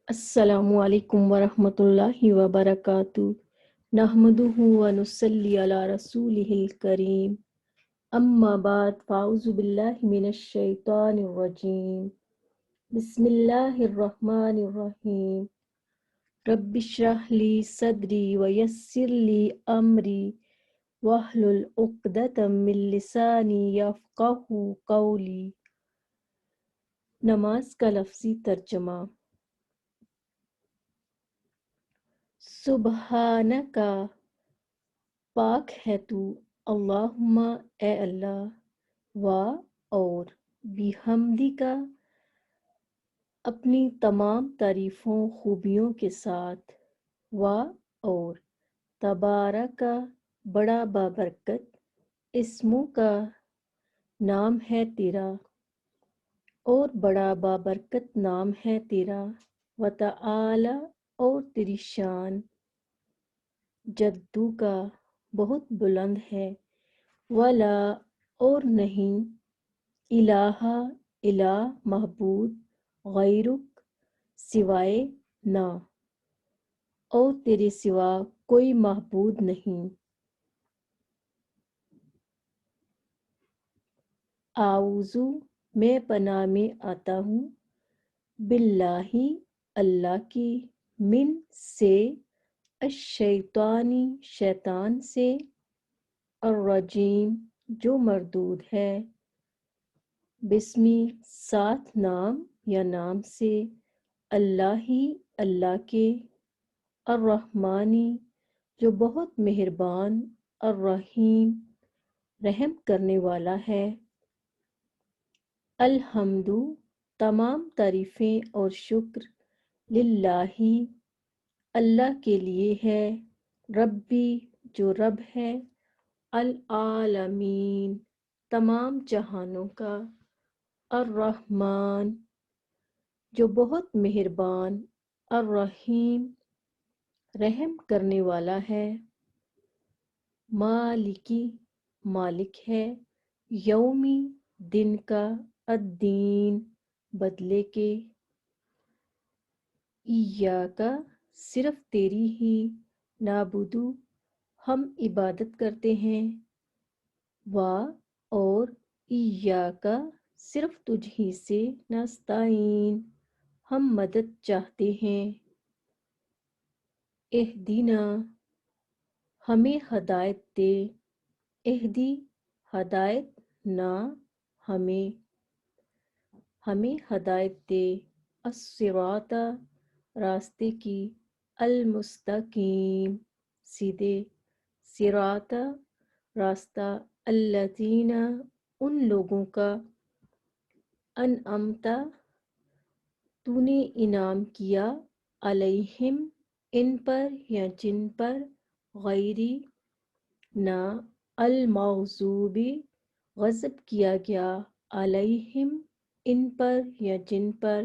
السلام علیکم ورحمۃ اللہ وبرکاتہ نحمدہ ونصلی علی رسولہ الکریم اما بعد فاعوذ باللہ من الشیطان الرجیم بسم اللہ الرحمن الرحیم رب اشرح لی صدری ویسر لی امری واحلل عقدۃ من لسانی یفقہوا قولی۔ نماز کا لفظی ترجمہ۔ سبحانکا، پاک ہے تو، اللہم اے اللہ، و اور، بحمدی کا، اپنی تمام تعریفوں خوبیوں کے ساتھ، و اور، تبارکا، بڑا بابرکت، اسموں کا، نام ہے تیرا، اور بڑا بابرکت نام ہے تیرا، وتعالی، اور تیری شان، جدو کا، بہت بلند ہے، ولا، اور نہیں، الہ، الہ معبود، غیرک، سوائے نہ، اور تیرے سوا کوئی معبود نہیں۔ اعوذ، میں پناہ میں آتا ہوں، باللہ، اللہ کی، من سے، الشیطانی، شیطان سے، الرجیم، جو مردود ہے، بسمی، ساتھ نام یا نام سے، اللہ، اللہ کے، الرحمانی، جو بہت مہربان، الرحیم، رحم کرنے والا ہے۔ الحمد، تمام تعریفیں اور شکر، للہ، اللہ کے لیے ہے، ربی، جو رب ہے، العالمین، تمام جہانوں کا، الرحمن، جو بہت مہربان، الرحیم، رحم کرنے والا ہے۔ مالکی، مالک ہے، یومی، دن کا، الدین، بدلے کے، ایاکا، صرف تیری ہی، نعبدو، ہم عبادت کرتے ہیں، و اور، ایاکا، صرف تجھ ہی سے، نستعین، ہم مدد چاہتے ہیں۔ اہدنا، ہمیں ہدایت دے، اہدی، ہدایت، نہ، ہمیں ہدایت دے، الصراط، راستے کی، المستقیم، سیدھے، صراط، راستہ، الذین، ان لوگوں کا، انعمت، تو نے انعام کیا، علیہم، ان پر یا جن پر، غیری، نہ، المغضوب، غضب کیا گیا، علیہم، ان پر یا جن پر،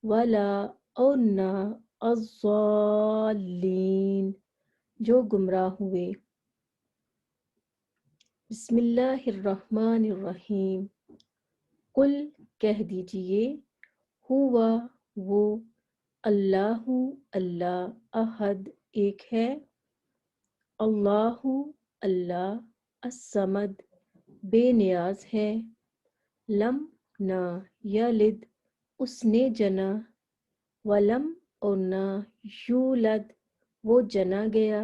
ولا، اور نہ، الضالین، جو گمراہ ہوئے۔ بسم اللہ الرحمن الرحیم، قل، کہہ دیجئے، ہوا، وہ، اللہ، اللہ، احد، ایک ہے، اللہ، اللہ، الصمد، بے نیاز ہے، لم، نہ، یلد، اس نے جنا، ولم، اور نہ، یولد، وہ جنا گیا،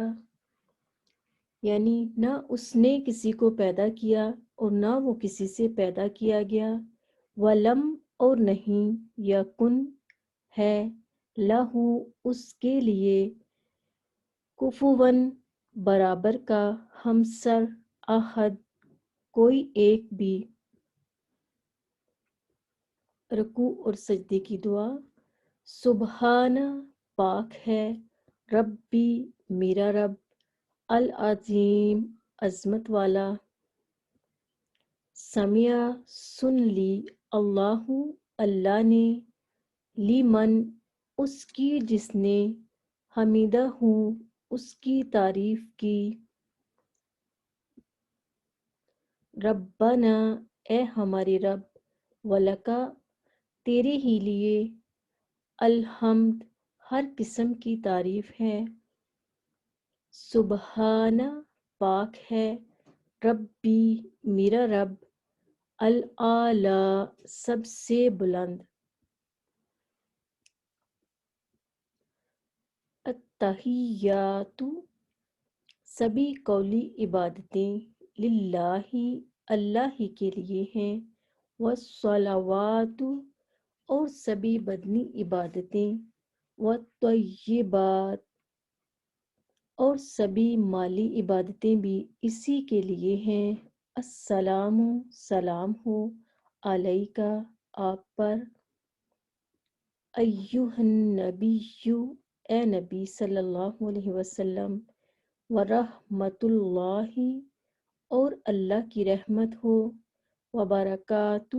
یعنی نہ اس نے کسی کو پیدا کیا اور نہ وہ کسی سے پیدا کیا گیا، ولم، اور نہیں، یکن، ہے، لہو، اس کے لیے، کفواً، برابر کا، ہمسر، احد، کوئی ایک بھی۔ رکوع اور سجدے کی دعا۔ سبحان، پاک ہے، ربی، میرا رب، العظیم، عظمت والا، سمع، سن لی، اللہ، اللہ نے، لمن، اس کی جس نے، حمیدہ، اس کی تعریف کی، ربنا، اے ہمارے رب، ولکا، تیرے ہی لیے، الحمد، ہر قسم کی تعریف ہے، سبحانہ پاک ہے، ربی میرا رب، الاعلی سب سے بلند، التحیات سبھی قولی عبادتیں، للہ اللہ ہی کے لیے ہیں، والصلوات اور سبھی بدنی عبادتیں، والطیبات اور سبھی مالی عبادتیں بھی اسی کے لیے ہیں، السلام سلام ہو، علیکہ آپ پر، ایہا النبی اے نبی صلی اللہ علیہ وسلم، ورحمۃ اللہ اور اللہ کی رحمت ہو، وبرکاتہ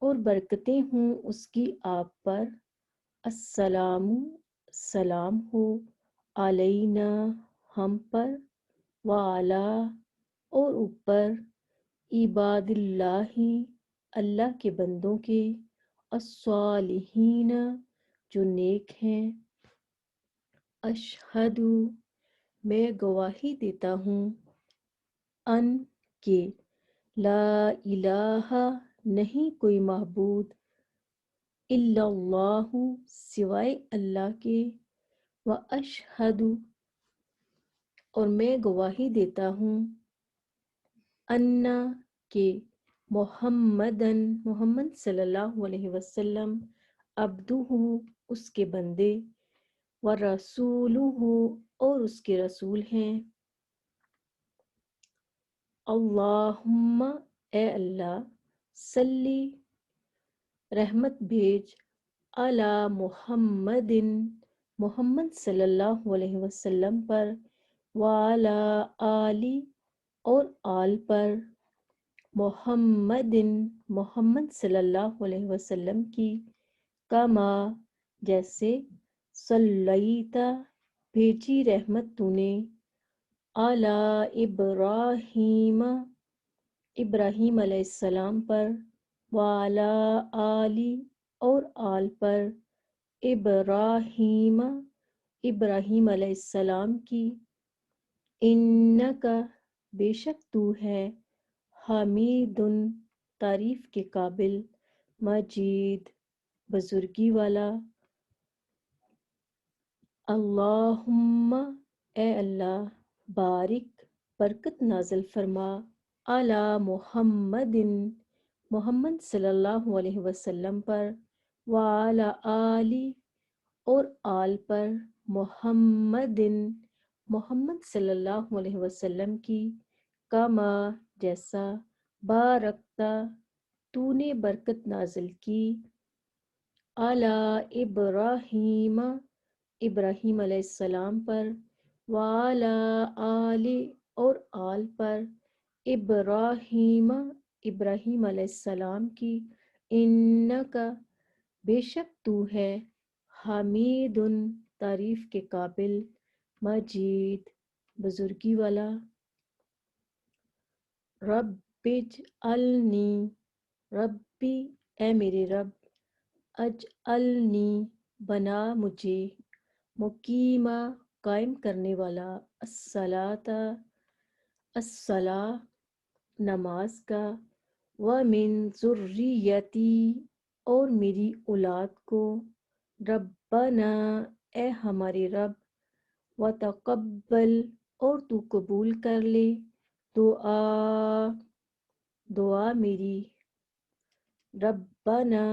اور برکتیں ہوں اس کی آپ پر، السلام سلام ہو، علینا ہم پر، وعلی اور اوپر، عباد اللہ اللہ کے بندوں کے، الصالحین جو نیک ہیں، اشہد میں گواہی دیتا ہوں، ان کہ لا الہ نہیں کوئی معبود، الا اللہ سوائے اللہ کے، واشہد اور میں گواہی دیتا ہوں، ان کہ محمد صلی اللہ علیہ وسلم عبدہ اس کے بندے، ورسولہ اور اس کے رسول ہیں، اللہم اے اللہ، صلی رحمت بھیج، علی محمد محمد صلی اللہ علیہ وسلم پر، وعلی آلی اور آل پر، محمد محمد صلی اللہ علیہ وسلم کی، کما جیسے، صلیتا بھیجی رحمت تو نے، علی ابراہیم ابراہیم علیہ السلام پر، وعلی آلی اور آل پر، ابراہیم ابراہیم علیہ السلام کی، انکا بے شک تو ہے، حمید تعریف کے قابل، مجید بزرگی والا، اللہم اے اللہ، بارک برکت نازل فرما، علی محمد محمد صلی اللہ علیہ وسلم پر، وعلی آلی اور آل پر، محمد محمد صلی اللہ علیہ وسلم کی، کما جیسا، بارکتا تو نے برکت نازل کی، علی ابراہیم ابراہیم علیہ السلام پر، وعلی آل اور آل پر، ابراہیم ابراہیم علیہ السلام کی، انکا بے شک تو ہے، حمید تعریف کے قابل، مجید بزرگی والا، رب اجعلنی ربی اے میرے رب، اجعلنی بنا مجھے، مقیمہ قائم کرنے والا، الصلاۃ نماز کا، ومن ذریتی اور میری اولاد کو، ربنا اے ہمارے رب، وتقبل اور تو قبول کر لے، دعا میری، ربنا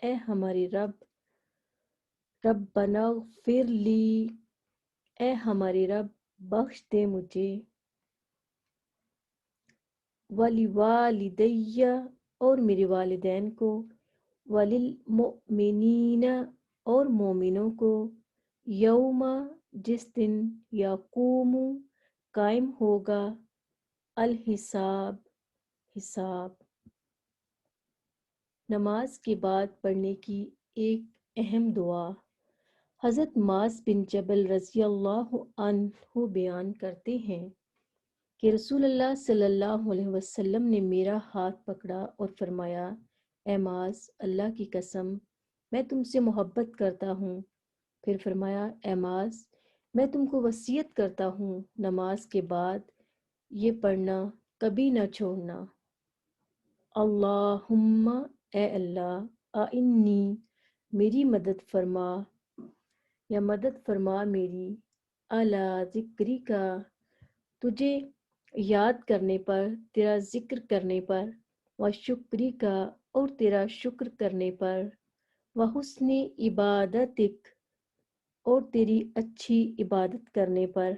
اے ہمارے رب، ربنا اغفر لی اے ہمارے رب بخش دے مجھے، وَلِوَالِدَيَّ اور میرے والدین کو، وَلِلْمُؤْمِنِينَ اور مومنوں کو، یوم جس دن، یقوم قائم ہوگا، الحساب حساب۔ نماز کے بعد پڑھنے کی ایک اہم دعا۔ حضرت معاذ بن جبل رضی اللہ عنہ بیان کرتے ہیں کہ رسول اللہ صلی اللہ علیہ وسلم نے میرا ہاتھ پکڑا اور فرمایا، اے معاذ، اللہ کی قسم میں تم سے محبت کرتا ہوں، پھر فرمایا اے معاذ میں تم کو وصیت کرتا ہوں نماز کے بعد یہ پڑھنا کبھی نہ چھوڑنا، اللہم اے اللہ آئنی میری مدد فرما یا مدد فرما میری، اعلیٰ ذکری کا تجھے یاد کرنے پر، تیرا ذکر کرنے پر، و شکری کا اور تیرا شکر کرنے پر، و حسن عبادتک اور تیری اچھی عبادت کرنے پر،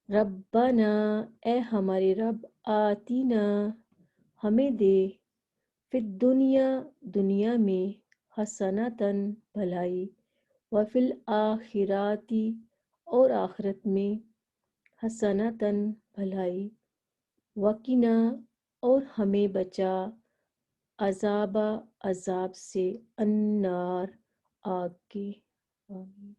ربنا اے ہمارے رب آتینا ہمیں دے، فی الدنیا دنیا میں، حسنتاً بھلائی، وفی الآخراتی اور آخرت میں، حسنتاً بھلائی، وقنا اور ہمیں بچا، عذاب سے، النار آگ کے، آمین۔